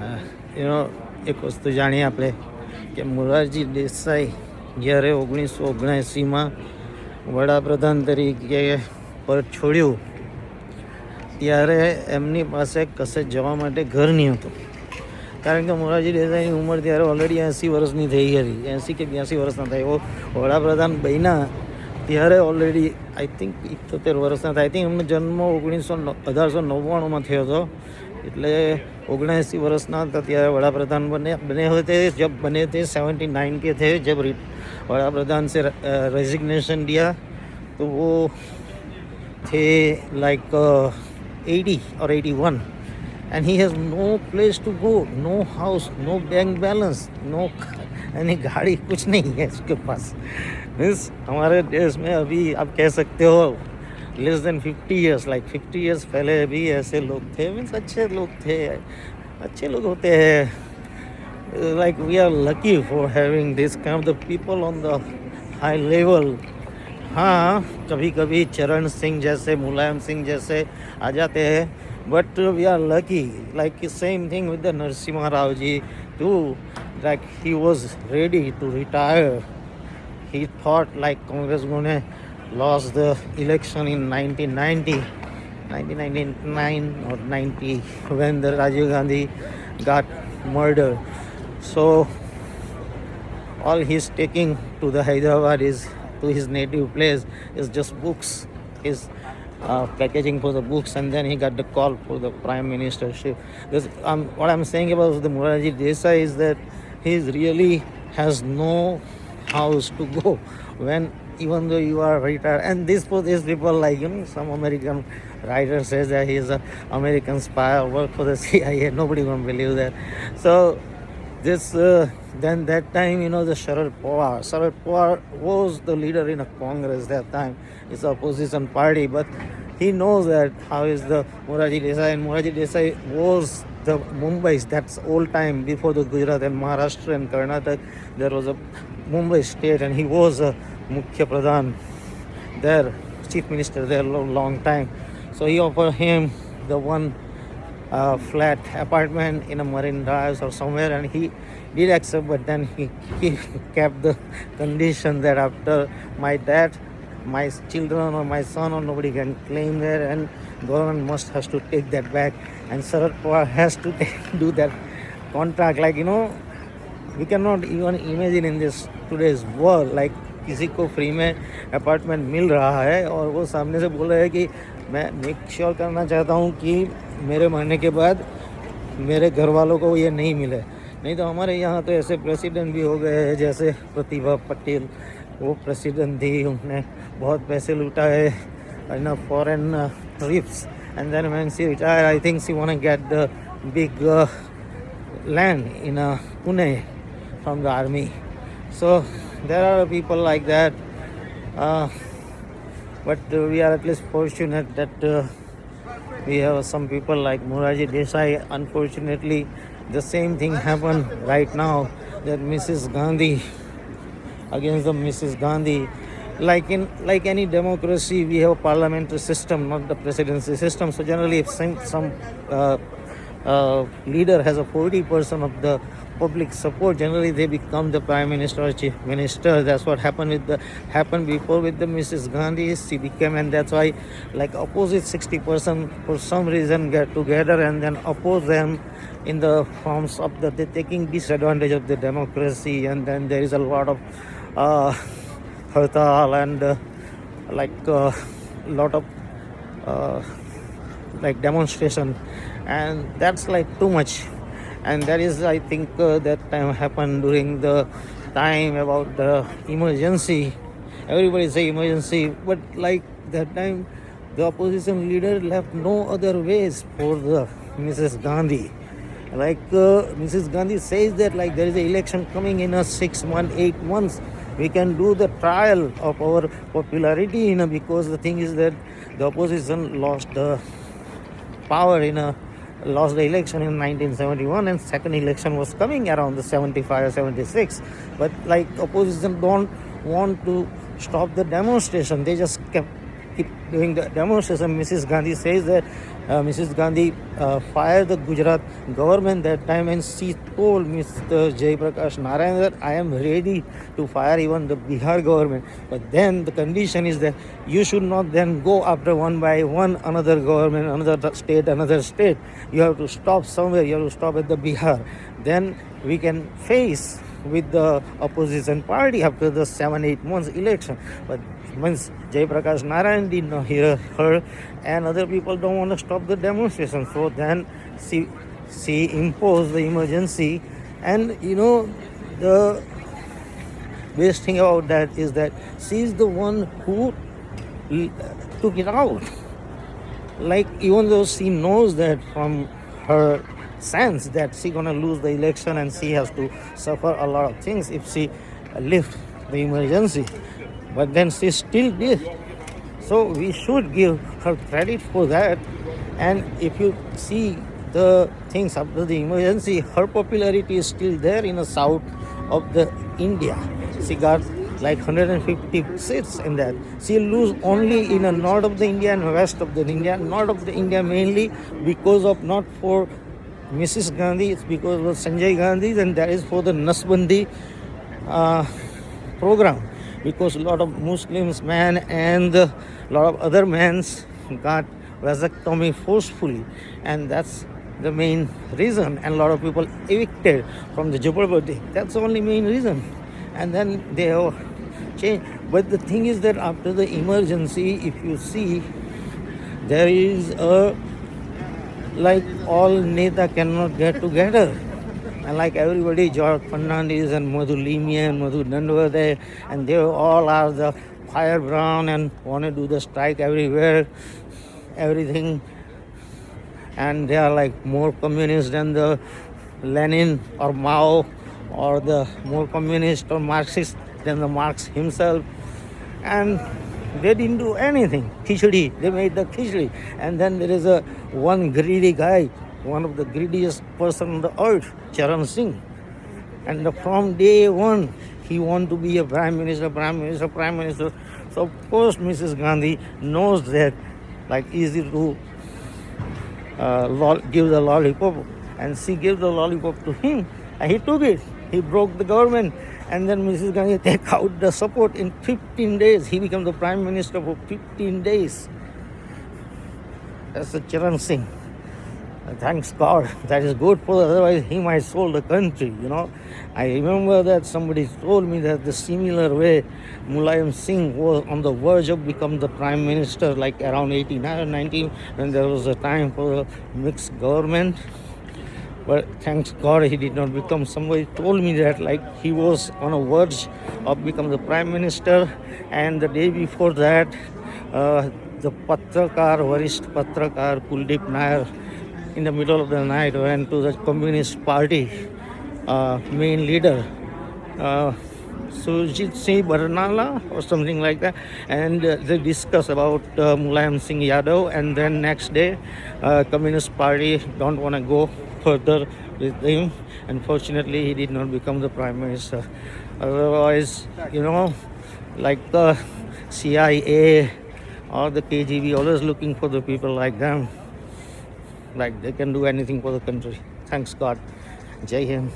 એક વસ્તુ જાણીએ આપણે કે મોરારજી દેસાઈ જ્યારે 1979માં વડાપ્રધાન તરીકે પદ છોડ્યું ત્યારે એમની પાસે કશે જવા માટે ઘર નહીં હતું. કારણ કે મોરારજી દેસાઈની ઉંમર ત્યારે ઓલરેડી 80 વર્ષની થઈ હતી, 80 કે 82 વર્ષના થાય. એવો વડાપ્રધાન બન્યા ત્યારે ઓલરેડી આઈ થિંક 78 વર્ષના થાય. આઈ થિંક એમનો જન્મ 1899માં થયો હતો, એટલે 79 વર્ષના હતા ત્યારે वडाप्रधान बने हुए थे. जब बने थे 79 के थे. जब वडाप्रधान से रेजिग्नेशन दिया तो वो थे लाइक 80 और 81 and he has no place to go, no house, no bank balance, no यानी गाड़ी कुछ नहीं है उसके पास. मीन्स हमारे देश में अभी आप कह सकते हो less than 50 years, like 50 years पहले भी ऐसे लोग थे. मीन्स अच्छे लोग थे, अच्छे लोग होते हैं. Like we are lucky for having this kind of the people on the high level. हाँ, कभी कभी चरण सिंह जैसे, मुलायम सिंह जैसे आ जाते हैं, but we are lucky. Like same thing with the Narasimha Rao ji too. Like he was ready to retire. He thought like Congress gonna lost the election in 1999 or 90 when the Rajiv Gandhi got murdered. So all he's taking to the Hyderabad is to his native place is just books, his packaging for the books, and then he got the call for the prime ministership. This, what I'm saying about the Morarji Desai is that he really has no house to go when, even though you are retired. And this for these people, like some American writer says that he is an American spy or work for the CIA. Nobody gonna believe that. So this then that time, the Sharad Pawar was the leader in a Congress that time. It's the opposition party, but he knows that how is the Morarji Desai. And Morarji Desai was the Mumbai's, that's old time before the Gujarat and Maharashtra and Karnataka. There was a Mumbai state, and he was a Mukhya Pradhan there, chief minister there long time. So he offered him the one flat apartment in a Marine Drive or somewhere, and he did accept, but then he kept the condition that after my death, my children or my son or nobody can claim there, and government must has to take that back, and Sharad Pawar has to do that contract. Like we cannot even imagine in this today's world, like किसी को free में apartment मिल रहा है और वो सामने से बोल रहा है कि मैं मेक श्योर करना चाहता हूँ कि मेरे मरने के बाद मेरे घर वालों को ये नहीं मिले. नहीं तो हमारे यहाँ तो ऐसे प्रेसिडेंट भी हो गए हैं, जैसे प्रतिभा पटेल. वो प्रेसिडेंट थी, उन्होंने बहुत पैसे लूटा है in foreign trips, and then when she retire I think she want to get the big land in Pune from the army. So there are people like that, but we are at least fortunate that we have some people like Morarji Desai. Unfortunately, the same thing happened right now, that Mrs. Gandhi against the Mrs. Gandhi. Like any democracy, we have a parliamentary system, not the presidency system. So generally, if some leader has a 40% of the public support, generally they become the prime minister or chief minister. That's what happened before with the Mrs. Gandhi. She became, and that's why like opposite 60% for some reason get together and then oppose them in the forms of they're taking disadvantage of the democracy, and then there is a lot of hartal and lot of like demonstration, and that's like too much. And that is, I think, that time happened during the time about the emergency. Everybody say emergency, but like that time the opposition leader left no other ways for the Mrs. Gandhi. Like Mrs. Gandhi says that like there is an election coming in a 6 months, 8 months, we can do the trial of our popularity, because the thing is that the opposition lost the power lost the election in 1971, and second election was coming around the 75 or 76. But like opposition don't want to stop the demonstration, they just keep doing the demonstration. Mrs. Gandhi says that Mrs. Gandhi fired the Gujarat government that time, and she told Mr. Jaiprakash Narayan that I am ready to fire even the Bihar government. But then the condition is that you should not then go after one by one another government, another state, another state. You have to stop somewhere. You have to stop at the Bihar. Then we can face with the opposition party after the 7-8 months election. But once Jaiprakash Narayan did not hear her, and other people don't want to stop the demonstration, so then she imposed the emergency. And the best thing about that is that she is the one who took it out. Like, even though she knows that from her sense that she gonna lose the election and she has to suffer a lot of things if she lift the emergency, but then she still did. So we should give her credit for that. And if you see the things after the emergency, her popularity is still there in the south of the India. She got like 150 seats in that. She'll lose only in the north of the India and west of the India. North of the India mainly because of, not for Mrs. Gandhi, it's because of Sanjay Gandhi, and that is for the Nasbandi program. Because a lot of Muslims men and a lot of other men got vasectomy forcefully, and that's the main reason. And a lot of people evicted from the Jupiterpati. That's the only main reason. And then they have changed. But the thing is that after the emergency, if you see, there is a, like, all Neta cannot get together. And like everybody, George Fernandez and Madhu Limi and Madhu Dandavade, and they all are the firebrand and want to do the strike everywhere, everything. And they are like more communist than the Lenin or Mao, or the more communist or Marxist than the Marx himself. And they didn't do anything. Khichdi, they made the khichdi. And then there is a one greedy guy, one of the greediest person on the earth, Charan Singh. And from day one, he wanted to be a prime minister. So of course Mrs. Gandhi knows that, like, easy to give the lollipop. And she gave the lollipop to him, and he took it. He broke the government. And then Mrs. Gandhi take out the support in 15 days. He became the prime minister for 15 days. That's the Charan Singh. Thanks God. That is good for, otherwise he might sold the country, I remember that somebody told me that the similar way Mulayam Singh was on the verge of becoming the prime minister, like around 89 or 19, when there was a time for a mixed government. But thanks God he did not become. Somebody told me that, like, he was on a verge of becoming the prime minister, and the day before that, the Varisht Patrakar Kuldeep Nair, in the middle of the night, went to the Communist Party main leader, Surjit Singh Barnala or something like that, and they discuss about Mulayam Singh Yadav. And then next day, Communist Party don't want to go further with him. Unfortunately, he did not become the prime minister. Otherwise, like the CIA or the KGB, always looking for the people like them. Like, they can do anything for the country. Thanks God. Jai Hind.